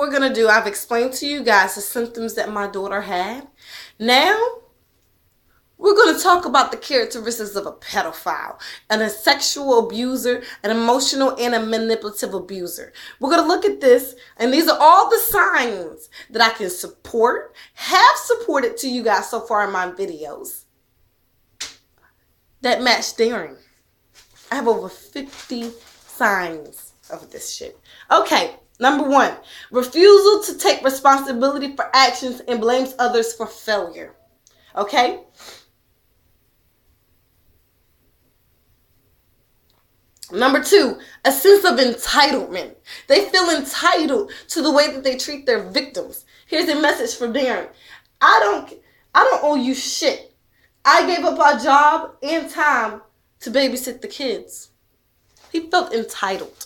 we're going to do, I've explained to you guys the symptoms that my daughter had. Now, we're going to talk about the characteristics of a pedophile and a sexual abuser, an emotional and a manipulative abuser. We're going to look at this, and these are all the signs that I can support, have supported to you guys so far in my videos that match Darren. I have over 50 signs of this shit. Okay, number 1, refusal to take responsibility for actions and blames others for failure. Okay? Number 2, a sense of entitlement. They feel entitled to the way that they treat their victims. Here's a message for Darren. I don't owe you shit. I gave up our job and time to babysit the kids. He felt entitled.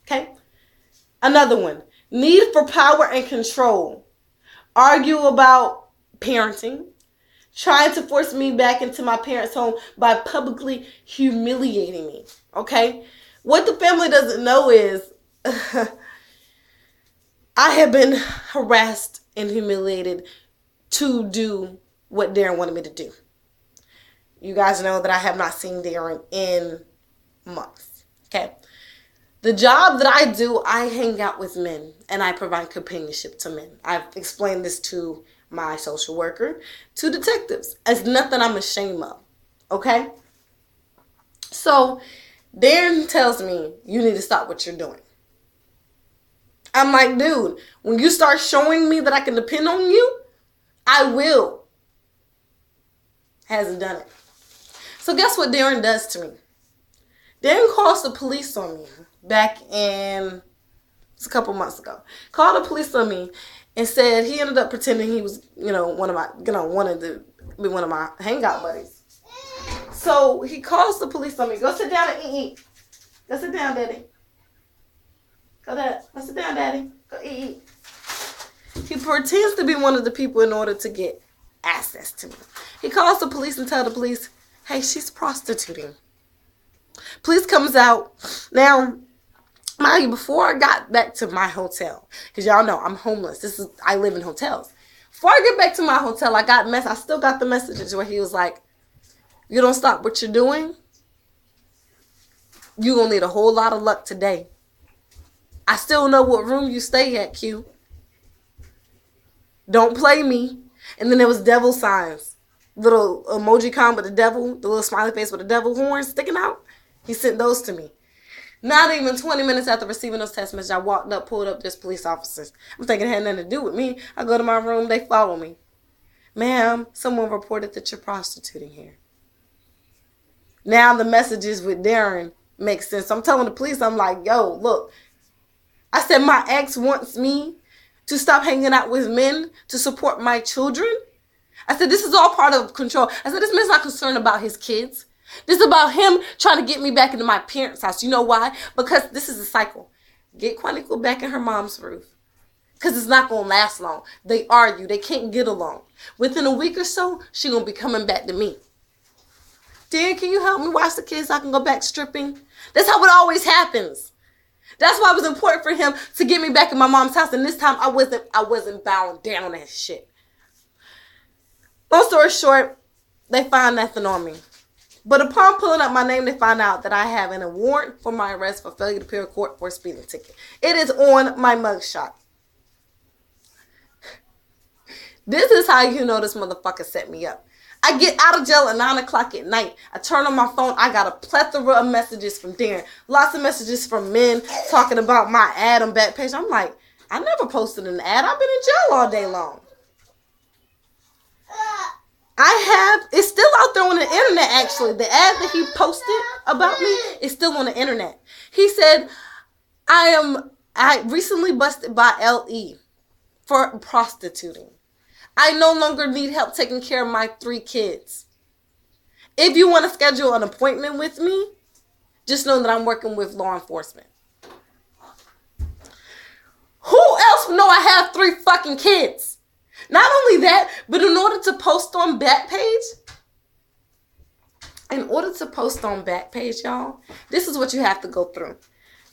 Okay? Another one, need for power and control. Argue about parenting. Trying to force me back into my parents' home by publicly humiliating me. Okay? What the family doesn't know is I have been harassed and humiliated to do what Darren wanted me to do. You guys know that I have not seen Darren in months. Okay? The job that I do, I hang out with men and I provide companionship to men. I've explained this to my social worker, to detectives. It's nothing I'm ashamed of. Okay? So, Darren tells me, you need to stop what you're doing. I'm like, dude, when you start showing me that I can depend on you, I will. Hasn't done it. So guess what Darren does to me? Darren calls the police on me back in, it's a couple months ago. Called the police on me and said he ended up pretending he was, wanted to be one of my hangout buddies. So he calls the police on me. Go sit down and eat. Go sit down, Daddy. Go sit down, Daddy. Go eat. He pretends to be one of the people in order to get access to me. He calls the police and tells the police, hey, she's prostituting. Police comes out. Now, mind you, before I got back to my hotel, because y'all know I'm homeless. I live in hotels. Before I get back to my hotel, I still got the messages where he was like, you don't stop what you're doing, you're going to need a whole lot of luck today. I still know what room you stay at, Q. Don't play me. And then there was devil signs. Little emoji con with the devil, the little smiley face with the devil horn sticking out. He sent those to me. Not even 20 minutes after receiving those text messages, I walked up, pulled up, there's police officers. I'm thinking it had nothing to do with me. I go to my room, they follow me. Ma'am, someone reported that you're prostituting here. Now the messages with Darren make sense. I'm telling the police, I'm like, yo, look. I said my ex wants me to stop hanging out with men to support my children. I said, this is all part of control. I said, this man's not concerned about his kids. This is about him trying to get me back into my parents' house. You know why? Because this is a cycle. Get Quanico back in her mom's roof. Because it's not going to last long. They argue. They can't get along. Within a week or so, she's going to be coming back to me. Dan, can you help me watch the kids so I can go back stripping? That's how it always happens. That's why it was important for him to get me back in my mom's house. And this time, I wasn't bowing down on that shit. Long story short, they find nothing on me. But upon pulling up my name, they find out that I have a warrant for my arrest for failure to appear in court for a speeding ticket. It is on my mugshot. This is how you know this motherfucker set me up. I get out of jail at 9 o'clock at night. I turn on my phone. I got a plethora of messages from Darren. Lots of messages from men talking about my ad on Backpage. I'm like, I never posted an ad. I've been in jail all day long. It's still out there on the internet, actually. The ad that he posted about me is still on the internet. He said, I recently busted by LE for prostituting. I no longer need help taking care of my 3 kids. If you want to schedule an appointment with me, just know that I'm working with law enforcement. Who else would know I have 3 fucking kids? Not only that, but in order to post on Backpage, y'all, this is what you have to go through.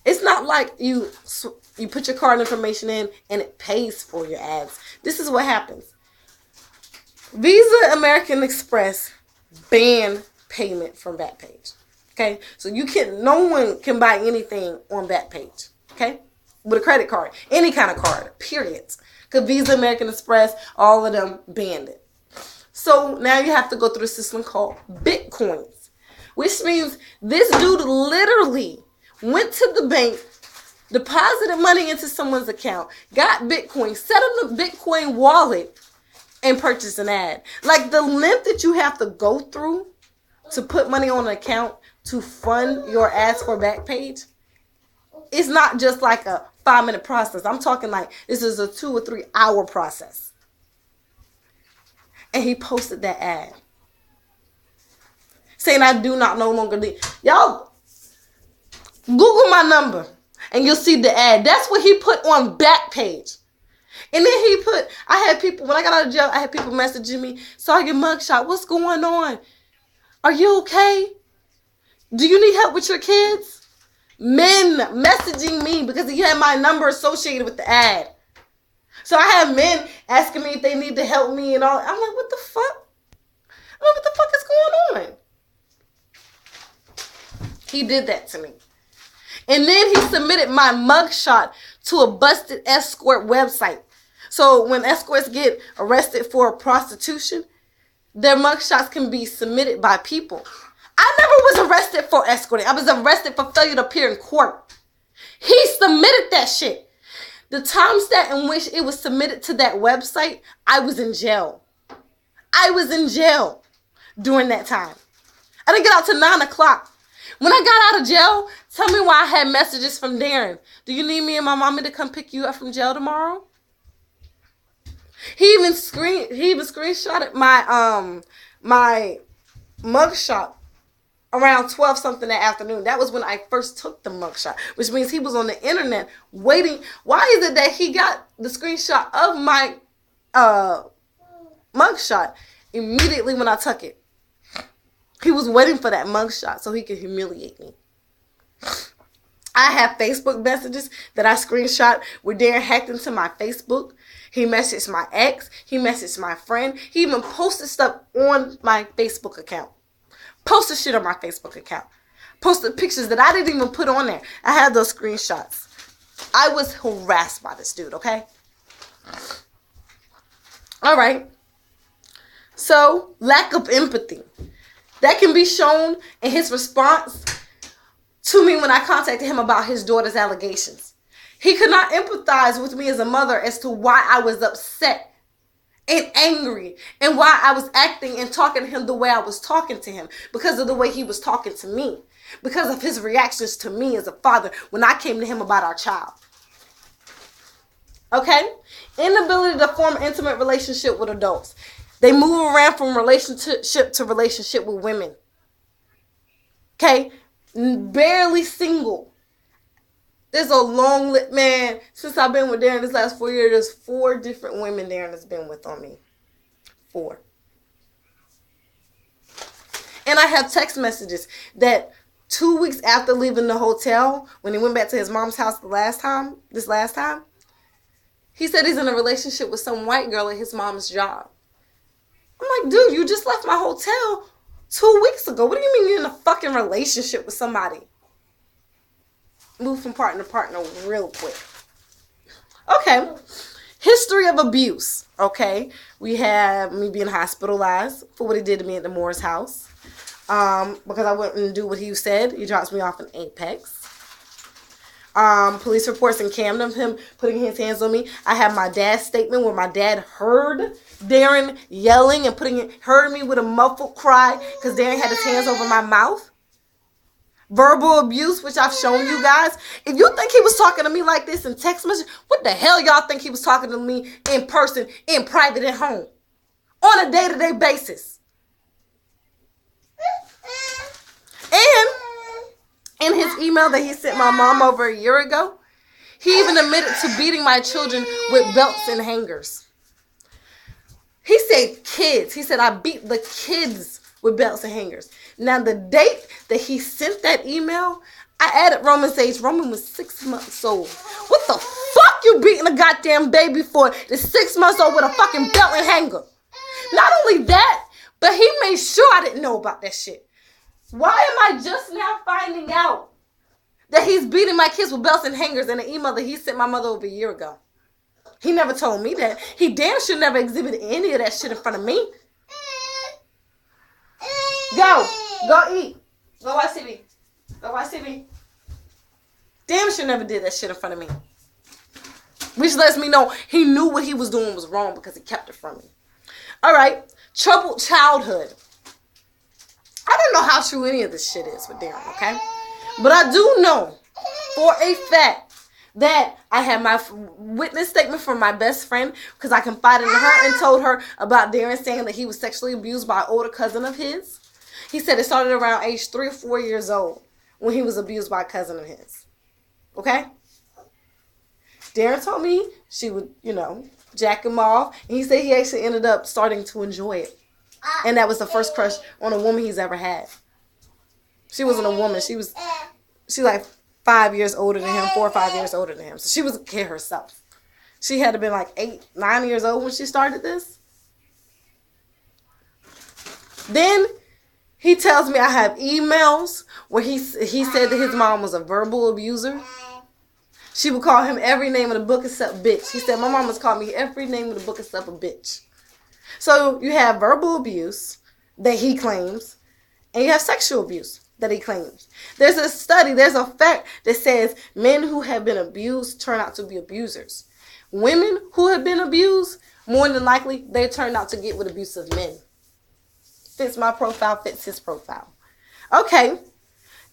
It's not like you put your card information in and it pays for your ads. This is what happens. Visa, American Express ban payment from Backpage. Okay? So no one can buy anything on Backpage. Okay? With a credit card. Any kind of card. Period. Because Visa, American Express, all of them banned it. So now you have to go through a system called Bitcoins. Which means this dude literally went to the bank, deposited money into someone's account, got Bitcoin, set up a Bitcoin wallet, and purchased an ad. Like the length that you have to go through to put money on an account to fund your ads for Backpage, it's not just like a 5-minute process. I'm talking like this is a 2 or 3 hour process. And he posted that ad. Saying I do not no longer need. Y'all, Google my number and you'll see the ad. That's what he put on Backpage. And then I had people, when I got out of jail, I had people messaging me, saw your mugshot, what's going on? Are you okay? Do you need help with your kids? Men messaging me because he had my number associated with the ad. So I had men asking me if they need to help me and all. I'm like, what the fuck? I'm like, what the fuck is going on? He did that to me. And then he submitted my mugshot to a busted escort website. So when escorts get arrested for prostitution, their mugshots can be submitted by people. I never was arrested for escorting. I was arrested for failure to appear in court. He submitted that shit. The time stamp in which it was submitted to that website, I was in jail. I was in jail during that time. I didn't get out till 9 o'clock. When I got out of jail, tell me why I had messages from Darren. Do you need me and my mommy to come pick you up from jail tomorrow? He even screenshotted my mugshot around 12 something that afternoon. That was when I first took the mugshot, which means he was on the internet waiting. Why is it that he got the screenshot of my mugshot immediately when I took it? He was waiting for that mugshot so he could humiliate me. I have Facebook messages that I screenshot where Darren hacked into my Facebook. He messaged my ex. He messaged my friend. He even posted stuff on my Facebook account. Posted shit on my Facebook account. Posted pictures that I didn't even put on there. I had those screenshots. I was harassed by this dude, okay? All right. So, lack of empathy. That can be shown in his response to me when I contacted him about his daughter's allegations. He could not empathize with me as a mother as to why I was upset and angry and why I was acting and talking to him the way I was talking to him because of the way he was talking to me, because of his reactions to me as a father when I came to him about our child. Okay? Inability to form an intimate relationship with adults. They move around from relationship to relationship with women. Okay? Barely single. There's a long list, man. Since I've been with Darren this last 4 years, there's 4 different women Darren has been with on me. 4. And I have text messages that 2 weeks after leaving the hotel, when he went back to his mom's house this last time, he said he's in a relationship with some white girl at his mom's job. I'm like, dude, you just left my hotel 2 weeks ago. What do you mean you're in a fucking relationship with somebody? Move from partner to partner real quick. Okay. History of abuse. Okay. We have me being hospitalized for what he did to me at the Moore's house. Because I wouldn't do what he said. He drops me off in Apex. Police reports in Camden of him putting his hands on me. I have my dad's statement where my dad heard Darren yelling and heard me with a muffled cry because Darren had his hands over my mouth. Verbal abuse, which I've shown you guys. If you think he was talking to me like this in text message, what the hell y'all think he was talking to me in person, in private, at home, on a day-to-day basis? And in his email that he sent my mom over a year ago, he even admitted to beating my children with belts and hangers. He said kids. He said I beat the kids with belts and hangers. Now, the date that he sent that email, I added Roman's age. Roman was 6 months old. What the fuck you beating a goddamn baby for that's 6 months old with a fucking belt and hanger? Not only that, but he made sure I didn't know about that shit. Why am I just now finding out that he's beating my kids with belts and hangers in an email that he sent my mother over a year ago? He never told me that. He damn sure never exhibited any of that shit in front of me. Go eat. Go watch TV. Go watch TV. Damn sure never did that shit in front of me. Which lets me know he knew what he was doing was wrong because he kept it from me. All right. Troubled childhood. I don't know how true any of this shit is with Darren, okay? But I do know for a fact that I had my witness statement from my best friend because I confided in her and told her about Darren saying that he was sexually abused by an older cousin of his. He said it started around age 3 or 4 years old when he was abused by a cousin of his. Okay? Darren told me she would, jack him off. And he said he actually ended up starting to enjoy it. And that was the first crush on a woman he's ever had. She wasn't a woman. She like 5 years older than him, 4 or 5 years older than him. So she was a kid herself. She had to been like 8, 9 years old when she started this. Then he tells me I have emails where he said that his mom was a verbal abuser. She would call him every name in the book except bitch. He said, my mom has called me every name in the book except a bitch. So you have verbal abuse that he claims, and you have sexual abuse that he claims. There's a study, there's a fact that says men who have been abused turn out to be abusers. Women who have been abused, more than likely, they turn out to get with abusive men. Fits my profile, fits his profile. Okay.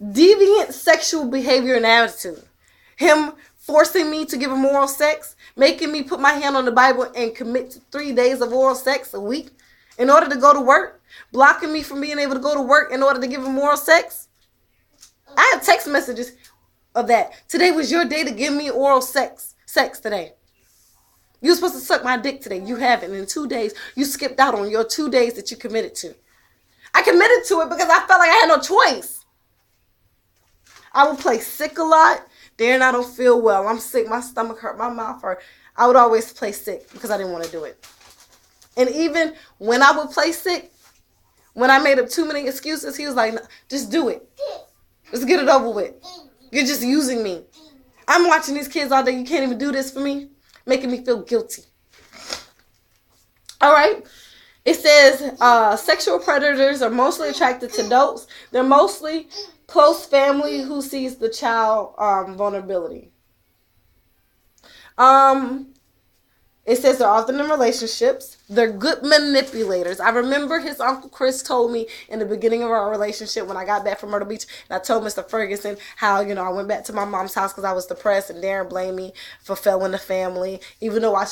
Deviant sexual behavior and attitude. Him forcing me to give him oral sex, making me put my hand on the Bible and commit to 3 days of oral sex a week in order to go to work, blocking me from being able to go to work in order to give him oral sex. I have text messages of that. Today was your day to give me oral sex today. You're supposed to suck my dick today. You haven't. In 2 days, you skipped out on your 2 days that you committed to. I committed to it because I felt like I had no choice. I would play sick a lot. Darren, I don't feel well. I'm sick. My stomach hurt. My mouth hurt. I would always play sick because I didn't want to do it. And even when I would play sick, when I made up too many excuses, he was like, no, just do it. Let's get it over with. You're just using me. I'm watching these kids all day. You can't even do this for me. Making me feel guilty. All right. It says sexual predators are mostly attracted to adults. They're mostly close family who sees the child vulnerability. It says they're often in relationships. They're good manipulators. I remember his Uncle Chris told me in the beginning of our relationship when I got back from Myrtle Beach, and I told Mr. Ferguson how, I went back to my mom's house because I was depressed, and Darren blamed me for failing the family, even though I